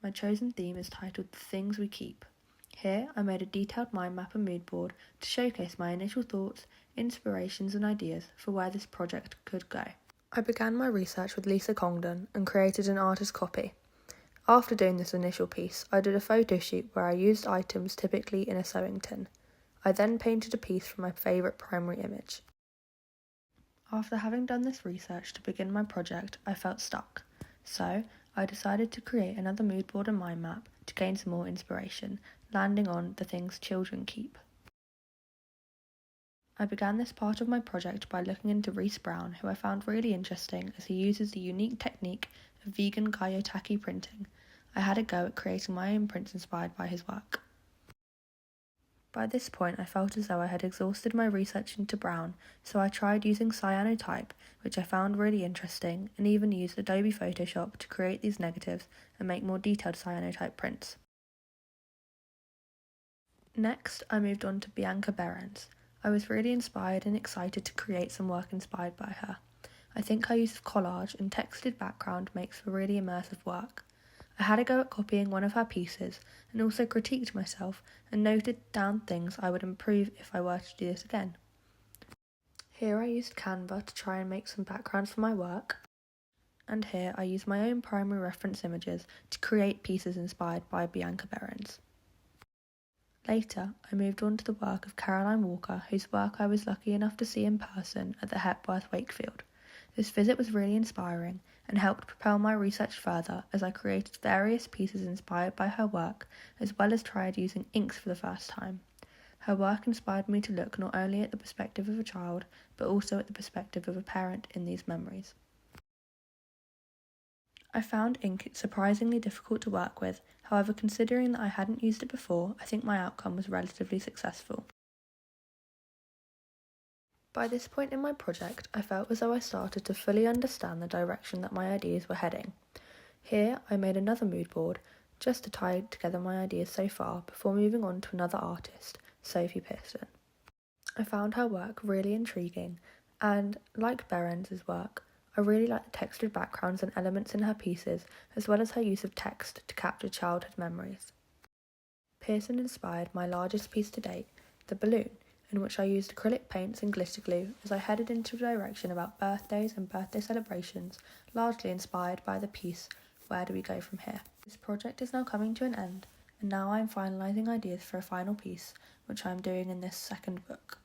My chosen theme is titled The Things We Keep. Here, I made a detailed mind map and mood board to showcase my initial thoughts, inspirations and ideas for where this project could go. I began my research with Lisa Congdon and created an artist copy. After doing this initial piece, I did a photo shoot where I used items typically in a sewing tin. I then painted a piece from my favourite primary image. After having done this research to begin my project, I felt stuck, so I decided to create another mood board and mind map to gain some more inspiration, landing on The Things Children Keep. I began this part of my project by looking into Reese Brown, who I found really interesting as he uses the unique technique of vegan Gayotaki printing. I had a go at creating my own prints inspired by his work. By this point, I felt as though I had exhausted my research into Brown, so I tried using cyanotype, which I found really interesting, and even used Adobe Photoshop to create these negatives and make more detailed cyanotype prints. Next, I moved on to Bianca Behrens. I was really inspired and excited to create some work inspired by her. I think her use of collage and textured background makes for really immersive work. I had a go at copying one of her pieces and also critiqued myself and noted down things I would improve if I were to do this again. Here I used Canva to try and make some backgrounds for my work, and here I used my own primary reference images to create pieces inspired by Bianca Behrens. Later, I moved on to the work of Caroline Walker, whose work I was lucky enough to see in person at the Hepworth Wakefield. This visit was really inspiring and helped propel my research further as I created various pieces inspired by her work, as well as tried using inks for the first time. Her work inspired me to look not only at the perspective of a child, but also at the perspective of a parent in these memories. I found ink surprisingly difficult to work with, however, considering that I hadn't used it before, I think my outcome was relatively successful. By this point in my project, I felt as though I started to fully understand the direction that my ideas were heading. Here, I made another mood board, just to tie together my ideas so far before moving on to another artist, Sophie Pearson. I found her work really intriguing, and, like Behrens' work, I really like the textured backgrounds and elements in her pieces, as well as her use of text to capture childhood memories. Pearson inspired my largest piece to date, the balloon, in which I used acrylic paints and glitter glue as I headed into a direction about birthdays and birthday celebrations, largely inspired by the piece Where Do We Go From Here? This project is now coming to an end, and now I am finalising ideas for a final piece, which I am doing in this second book.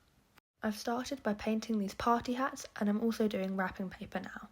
I've started by painting these party hats, and I'm also doing wrapping paper now.